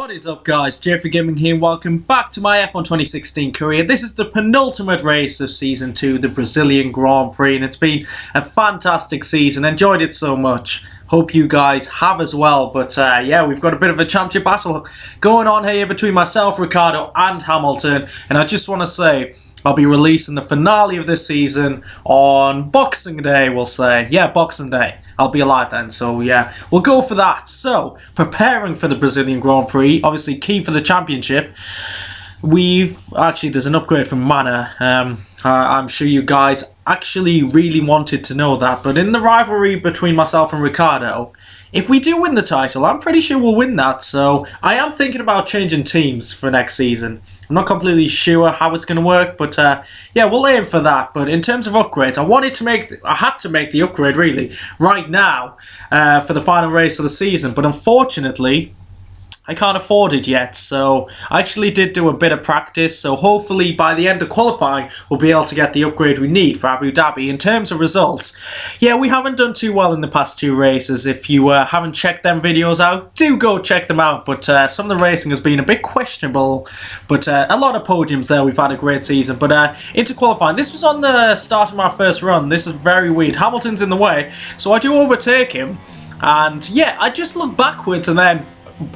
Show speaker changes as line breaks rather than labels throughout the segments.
What is up, guys? JayFerGaming here and welcome back to my F1 2016 career. This is the penultimate race of Season 2, the Brazilian Grand Prix, and it's been a fantastic season. Enjoyed it so much. Hope you guys have as well. But yeah, we've got a bit of a championship battle going on here between myself, Ricciardo and Hamilton. And I just want to say, I'll be releasing the finale of this season on Boxing Day, we'll say. Yeah, Boxing Day. I'll be alive then, so yeah, we'll go for that. So, preparing for the Brazilian Grand Prix, obviously key for the championship. There's an upgrade from Mana. I'm sure you guys actually really wanted to know that, but in the rivalry between myself and Ricciardo, if we do win the title, I'm pretty sure we'll win that. So, I am thinking about changing teams for next season. I'm not completely sure how it's going to work, but yeah, we'll aim for that. But in terms of upgrades, I had to make the upgrade really right now for the final race of the season. But unfortunately, I can't afford it yet, so I actually did do a bit of practice, so hopefully by the end of qualifying we'll be able to get the upgrade we need for Abu Dhabi. In terms of results, yeah, we haven't done too well in the past two races. If you haven't checked them videos out, do go check them out, but some of the racing has been a bit questionable, but a lot of podiums there. We've had a great season, but into qualifying, this was on the start of my first run. This is very weird. Hamilton's in the way, so I do overtake him, and yeah, I just look backwards and then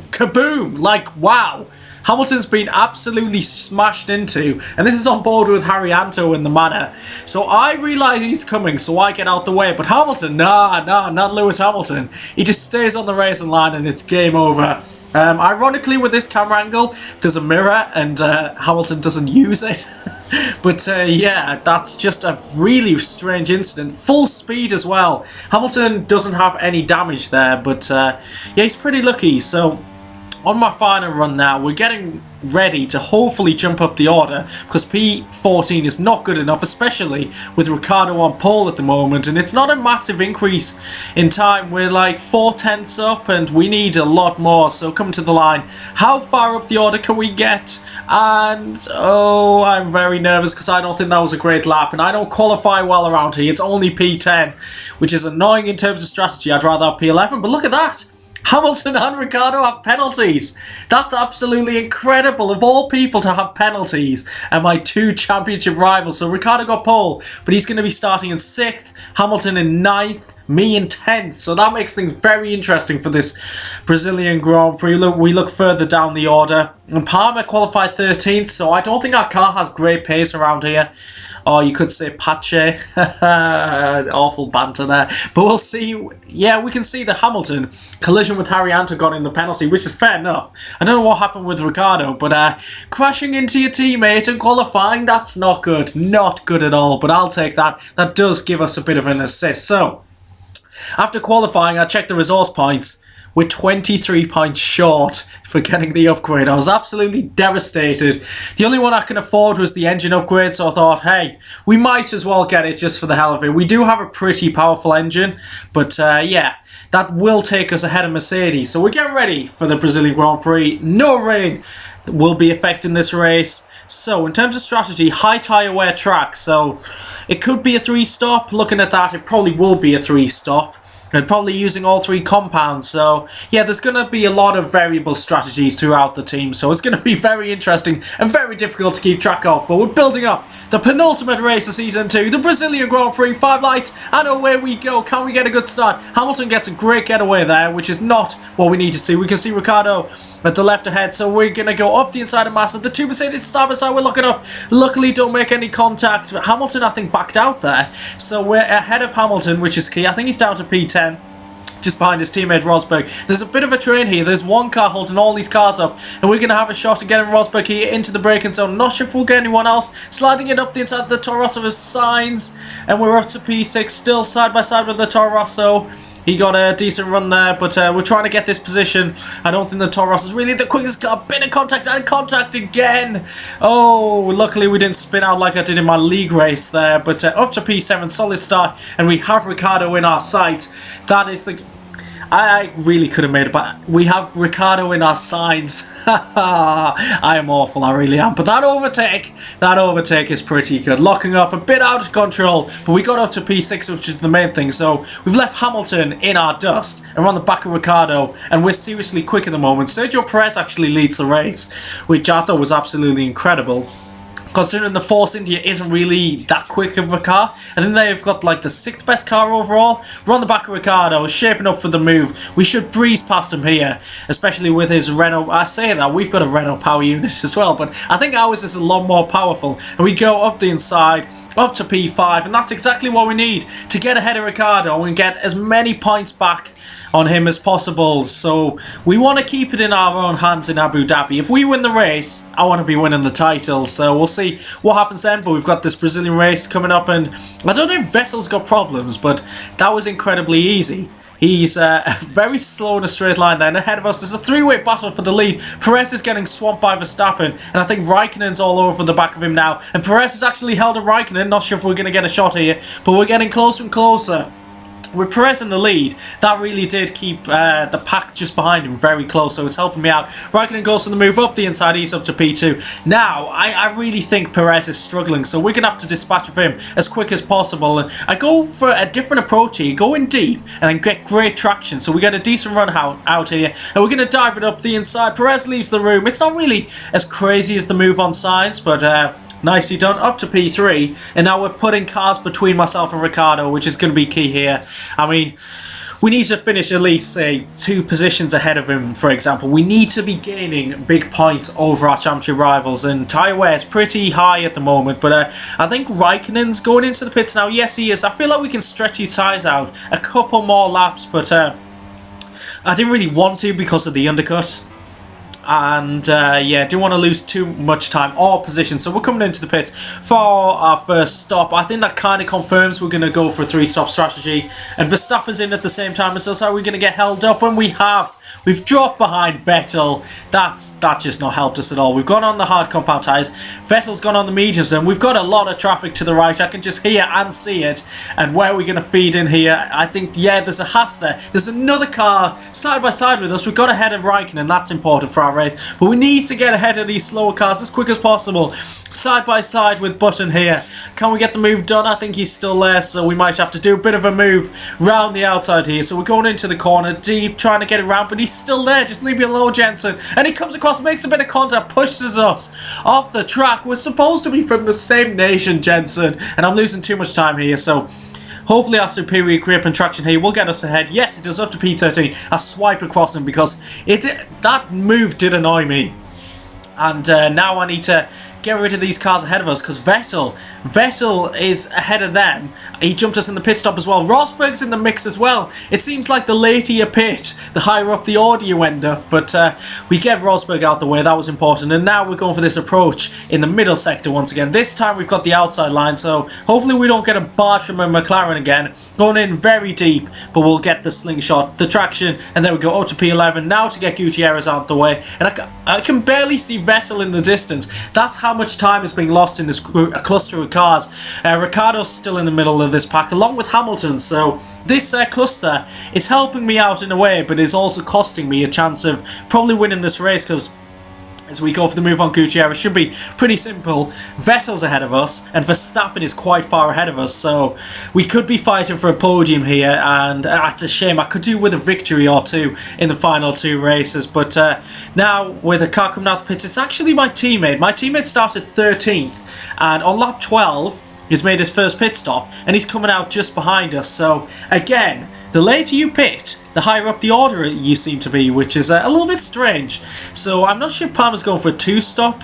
kaboom! Like, wow! Hamilton's been absolutely smashed into, and this is on board with Haryanto in the manor. So I realise he's coming, so I get out the way, but Hamilton, nah, not Lewis Hamilton. He just stays on the racing line and it's game over. Ironically, with this camera angle, there's a mirror and Hamilton doesn't use it. But yeah, that's just a really strange incident. Full speed as well. Hamilton doesn't have any damage there, but yeah, he's pretty lucky. So on my final run now, we're getting ready to hopefully jump up the order, because P14 is not good enough, especially with Ricciardo on pole at the moment, and it's not a massive increase in time. We're like 4/10 up and we need a lot more, so come to the line. How far up the order can we get? And oh, I'm very nervous because I don't think that was a great lap, and I don't qualify well around here. It's only P10, which is annoying in terms of strategy. I'd rather have P11, but look at that. Hamilton and Ricciardo have penalties. That's absolutely incredible, of all people to have penalties, and my two championship rivals. So Ricciardo got pole, but he's going to be starting in 6th, Hamilton in 9th, me in 10th. So that makes things very interesting for this Brazilian Grand Prix. We look further down the order, and Palmer qualified 13th, so I don't think our car has great pace around here. Or you could say Pache. Awful banter there. But we'll see. Yeah, we can see the Hamilton collision with Haryanto got in the penalty, which is fair enough. I don't know what happened with Ricciardo, but crashing into your teammate and qualifying, that's not good. Not good at all, but I'll take that. That does give us a bit of an assist. So, after qualifying, I checked the resource points. We're 23 points short for getting the upgrade. I was absolutely devastated. The only one I can afford was the engine upgrade, so I thought, hey, we might as well get it just for the hell of it. We do have a pretty powerful engine, but yeah, that will take us ahead of Mercedes. So we're getting ready for the Brazilian Grand Prix. No rain will be affecting this race. So in terms of strategy, high tyre wear track. So it could be a 3-stop. Looking at that, it probably will be a 3-stop. And probably using all 3 compounds. So yeah, there's going to be a lot of variable strategies throughout the team, so it's going to be very interesting and very difficult to keep track of. But we're building up the penultimate race of Season 2, the Brazilian Grand Prix. 5 lights and away we go. Can we get a good start? Hamilton gets a great getaway there, which is not what we need to see. We can see Ricciardo at the left ahead, so we're going to go up the inside of Massa. The 2 Mercedes side by side, we're looking up. Luckily, don't make any contact. Hamilton, I think, backed out there. So we're ahead of Hamilton, which is key. I think he's down to P10, just behind his teammate Rosberg. There's a bit of a train here. There's one car holding all these cars up, and we're going to have a shot at getting Rosberg here into the braking zone. Not sure if we'll get anyone else. Sliding it up the inside of the Toro Rosso with signs, and we're up to P6, still side by side with the Toro Rosso. He got a decent run there, but we're trying to get this position. I don't think the Toro Rosso is really the quickest car. Bit of contact and contact again. Oh, luckily we didn't spin out like I did in my league race there. But up to P7, solid start, and we have Ricciardo in our sight. That is the... I really could have made it, but we have Ricciardo in our signs. I am awful, I really am. But that overtake is pretty good. Locking up a bit out of control, but we got up to P6, which is the main thing. So we've left Hamilton in our dust, and we're on the back of Ricciardo, and we're seriously quick at the moment. Sergio Perez actually leads the race, which I thought was absolutely incredible. Considering the Force India isn't really that quick of a car. And then they've got like the 6th best car overall. We're on the back of Ricciardo, shaping up for the move. We should breeze past him here, especially with his Renault. I say that, we've got a Renault power unit as well, but I think ours is a lot more powerful. And we go up the inside, up to P5, and that's exactly what we need to get ahead of Ricciardo and get as many points back on him as possible. So we want to keep it in our own hands in Abu Dhabi. If we win the race, I want to be winning the title, so we'll see what happens then. But we've got this Brazilian race coming up, and I don't know if Vettel's got problems, but that was incredibly easy. He's very slow in a straight line then. Ahead of us, there's a three-way battle for the lead. Perez is getting swamped by Verstappen, and I think Raikkonen's all over the back of him now. And Perez has actually held a Raikkonen. Not sure if we're going to get a shot here, but we're getting closer and closer. With Perez in the lead, that really did keep the pack just behind him very close, so it's helping me out. Raikkonen goes for the move up the inside, he's up to P2. Now, I really think Perez is struggling, so we're going to have to dispatch of him as quick as possible. And I go for a different approach here, go in deep, and then get great traction, so we get a decent run out here. And we're going to dive it up the inside. Perez leaves the room. It's not really as crazy as the move on signs, but nicely done, up to P3, and now we're putting cars between myself and Ricciardo, which is going to be key here. I mean, we need to finish at least, say, 2 positions ahead of him, for example. We need to be gaining big points over our championship rivals, and tyre wear is pretty high at the moment, but I think Raikkonen's going into the pits now. Yes, he is. I feel like we can stretch his tyres out a couple more laps, but I didn't really want to because of the undercut. And yeah, didn't want to lose too much time or position, so we're coming into the pits for our first stop. I think that kind of confirms we're going to go for a 3-stop strategy, and Verstappen's in at the same time as us. How are we going to get held up when we've dropped behind Vettel? That's just not helped us at all. We've gone on the hard compound tyres, Vettel's gone on the mediums, and we've got a lot of traffic to the right. I can just hear and see it. And where are we going to feed in here? I think, yeah, there's a Haas there. There's another car side by side with us. We've got ahead of Raikkonen, that's important for our race, but we need to get ahead of these slower cars as quick as possible. Side by side with Button here. Can we get the move done? I think he's still there, so we might have to do a bit of a move round the outside here. So we're going into the corner deep, trying to get it round, but he's still there. Just leave me alone, Jensen. And he comes across, makes a bit of contact, pushes us off the track. We're supposed to be from the same nation, Jensen, and I'm losing too much time here, so hopefully our superior grip and traction here will get us ahead. Yes, it does, up to P13. I swipe across him because that move did annoy me. And now I need to get rid of these cars ahead of us, because Vettel is ahead of them. He jumped us in the pit stop as well. Rosberg's in the mix as well. It seems like the later you pit, the higher up the order you end up, but we get Rosberg out the way. That was important. And now we're going for this approach in the middle sector once again. This time we've got the outside line, so hopefully we don't get a barge from a McLaren again. Going in very deep, but we'll get the slingshot, the traction, and there we go, up to P11. Now to get Gutierrez out the way, and I can barely see Vettel in the distance. That's how much time is being lost in this cluster of cars. Ricciardo's still in the middle of this pack, along with Hamilton, so this cluster is helping me out in a way, but is also costing me a chance of probably winning this race, because as we go for the move on Gutierrez, should be pretty simple. Vettel's ahead of us, and Verstappen is quite far ahead of us, so we could be fighting for a podium here, and it's a shame. I could do with a victory or two in the final 2 races, but now with a car coming out the pits, it's actually my teammate. My teammate started 13th, and on lap 12, he's made his first pit stop, and he's coming out just behind us, so again, the later you pit, the higher up the order you seem to be, which is a little bit strange. So I'm not sure Palmer's going for a 2-stop.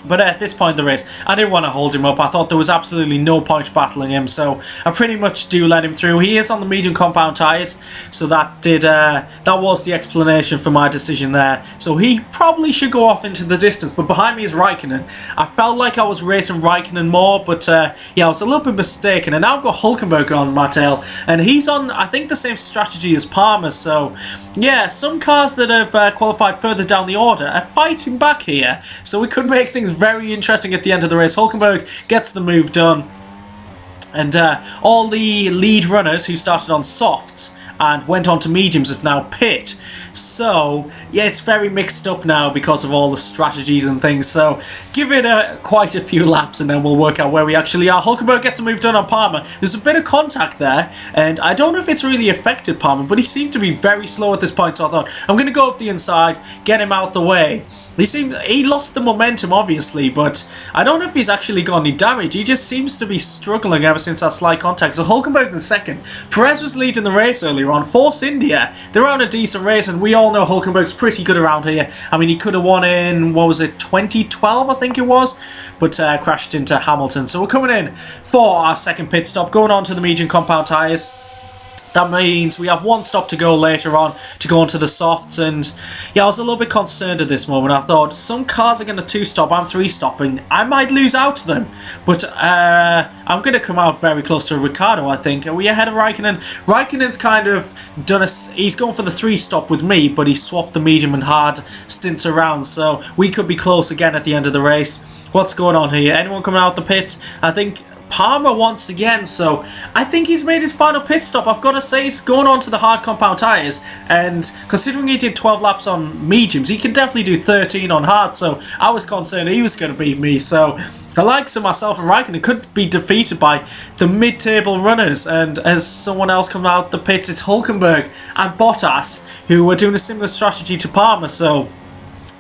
But at this point in the race, I didn't want to hold him up. I thought there was absolutely no point battling him, so I pretty much do let him through. He is on the medium compound tyres, so that was the explanation for my decision there. So he probably should go off into the distance, but behind me is Raikkonen. I felt like I was racing Raikkonen more, but yeah, I was a little bit mistaken. And now I've got Hülkenberg on my tail, and he's on, I think, the same strategy as Palmer. So yeah, some cars that have qualified further down the order are fighting back here, so we could make things very interesting at the end of the race. Hülkenberg gets the move done, and all the lead runners who started on softs and went on to mediums with now pit. So yeah, it's very mixed up now because of all the strategies and things. So give it quite a few laps and then we'll work out where we actually are. Hulkenberg gets a move done on Palmer. There's a bit of contact there, and I don't know if it's really affected Palmer, but he seemed to be very slow at this point, so I thought I'm going to go up the inside, get him out the way. He lost the momentum, obviously, but I don't know if he's actually got any damage. He just seems to be struggling ever since that slight contact. So Hulkenberg's in second. Perez was leading the race earlier on. Force India, they're on a decent race, and we all know Hulkenberg's pretty good around here. I mean, he could have won in, what was it, 2012, I think it was, but crashed into Hamilton. So we're coming in for our second pit stop, going on to the medium compound tyres. That means we have one stop to go later on to go onto the softs, and yeah, I was a little bit concerned at this moment. I thought some cars are going to two-stop, I'm three-stopping. I might lose out to them, but I'm going to come out very close to Ricciardo, I think. Are we ahead of Raikkonen? Raikkonen's kind of done he's going for the three-stop with me, but he swapped the medium and hard stints around, so we could be close again at the end of the race. What's going on here? Anyone coming out the pits? I think Palmer once again, so I think he's made his final pit stop. I've got to say, he's going on to the hard compound tyres, and considering he did 12 laps on mediums, he can definitely do 13 on hard, so I was concerned he was going to beat me. So the likes of myself and Raikkonen could be defeated by the mid-table runners, and as someone else comes out the pits, it's Hulkenberg and Bottas, who were doing a similar strategy to Palmer, so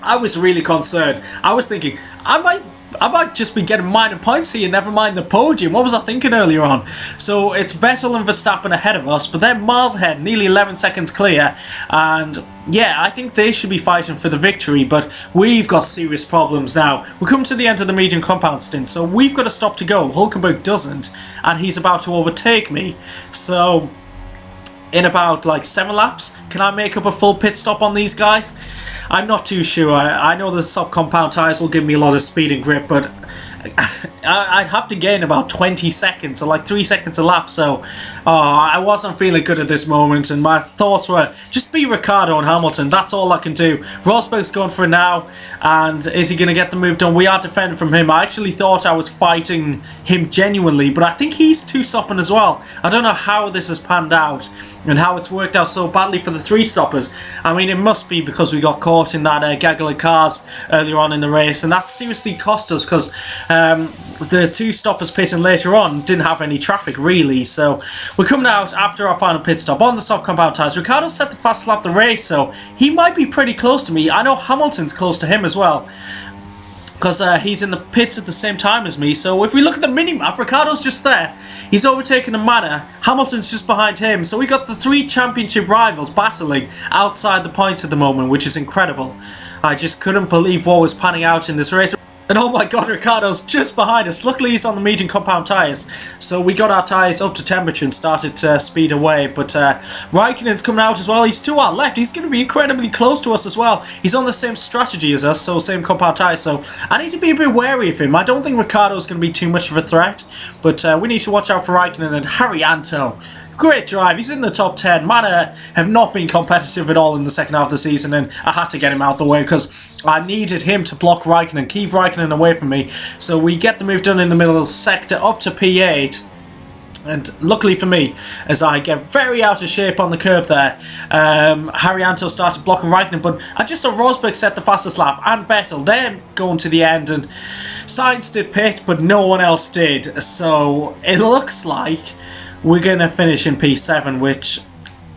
I was really concerned. I was thinking, I might just be getting minor points here, never mind the podium. What was I thinking earlier on? So it's Vettel and Verstappen ahead of us, but they're miles ahead, nearly 11 seconds clear. And yeah, I think they should be fighting for the victory, but we've got serious problems now. We're coming to the end of the medium compound stint, so we've got a stop to go. Hulkenberg doesn't, and he's about to overtake me. So in about like 7 laps, can I make up a full pit stop on these guys? I'm not too sure. I know the soft compound tyres will give me a lot of speed and grip, but I'd have to gain about 20 seconds, so like 3 seconds a lap, so I wasn't feeling good at this moment, and my thoughts were, just be Ricciardo and Hamilton, that's all I can do. Rosberg's going for it now, and is he going to get the move done? We are defending from him. I actually thought I was fighting him genuinely, but I think he's two-stopping as well. I don't know how this has panned out, and how it's worked out so badly for the three-stoppers. I mean, it must be because we got caught in that gaggle of cars earlier on in the race, and that seriously cost us, because the two-stoppers pitting later on didn't have any traffic really. So we're coming out after our final pit stop on the soft compound tyres. Ricciardo set the fast lap the race, so he might be pretty close to me. I know Hamilton's close to him as well, because he's in the pits at the same time as me. So if we look at the mini-map, Ricciardo's just there. He's overtaken the Manor. Hamilton's just behind him. So we got the 3 championship rivals battling outside the points at the moment, which is incredible. I just couldn't believe what was panning out in this race. And oh my god, Ricciardo's just behind us. Luckily he's on the medium compound tyres, so we got our tyres up to temperature and started to speed away. But Raikkonen's coming out as well. He's to our left. He's going to be incredibly close to us as well. He's on the same strategy as us, so same compound tyres, so I need to be a bit wary of him. I don't think Ricciardo's going to be too much of a threat, but we need to watch out for Raikkonen and Haryanto. Great drive, he's in the top 10. Manor have not been competitive at all in the second half of the season, and I had to get him out the way because I needed him to block Raikkonen, keep Raikkonen away from me. So we get the move done in the middle of the sector up to P8. And luckily for me, as I get very out of shape on the curb there, Haryanto started blocking Raikkonen, but I just saw Rosberg set the fastest lap, and Vettel, they're going to the end, and Sainz did pit, but no one else did. So it looks like we're going to finish in P7, which,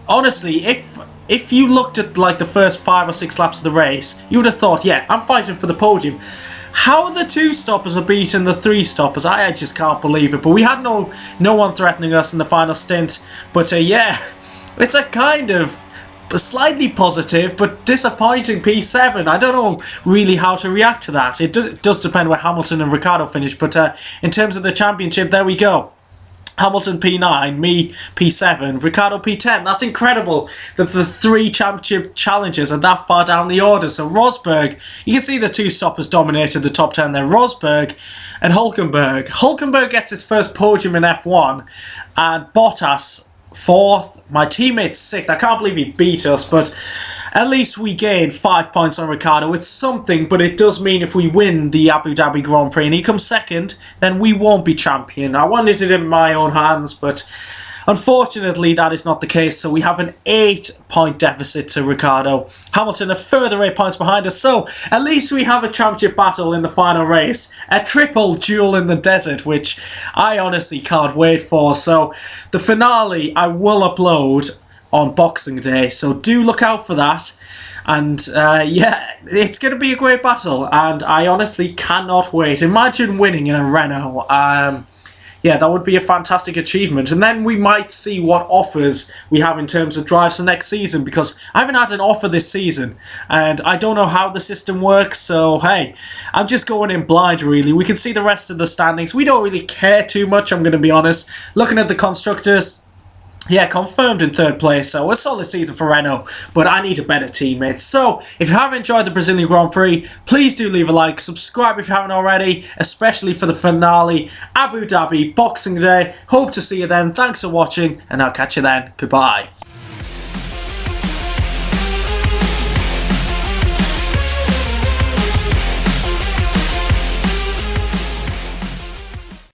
honestly, if you looked at like the first 5 or 6 laps of the race, you would have thought, yeah, I'm fighting for the podium. How the 2-stoppers are beating the 3-stoppers, I just can't believe it. But we had no one threatening us in the final stint. But yeah, it's a kind of slightly positive but disappointing P7. I don't know really how to react to that. It does depend where Hamilton and Ricciardo finish. But in terms of the championship, there we go. Hamilton P9, me P7, Ricciardo P10. That's incredible that the 3 championship challenges are that far down the order. So Rosberg, you can see the 2 stoppers dominated the top 10 there. Rosberg and Hulkenberg. Hulkenberg gets his first podium in F1, and Bottas 4th. My teammate's 6th. I can't believe he beat us, but at least we gained 5 points on Ricciardo. It's something, but it does mean if we win the Abu Dhabi Grand Prix and he comes 2nd, then we won't be champion. I wanted it in my own hands, but Unfortunately, that is not the case, so we have an 8-point deficit to Ricciardo. Hamilton a further 8 points behind us, so at least we have a championship battle in the final race. A triple duel in the desert, which I honestly can't wait for. So the finale I will upload on Boxing Day, so do look out for that. And yeah, it's going to be a great battle, and I honestly cannot wait. Imagine winning in a Renault. Yeah, that would be a fantastic achievement. And then we might see what offers we have in terms of drives for next season, because I haven't had an offer this season and I don't know how the system works. So, hey, I'm just going in blind, really. We can see the rest of the standings. We don't really care too much, I'm going to be honest. Looking at the constructors, yeah, confirmed in 3rd place, so a solid season for Renault, but I need a better teammate. So, if you have enjoyed the Brazilian Grand Prix, please do leave a like, subscribe if you haven't already, especially for the finale, Abu Dhabi, Boxing Day. Hope to see you then. Thanks for watching, and I'll catch you then. Goodbye.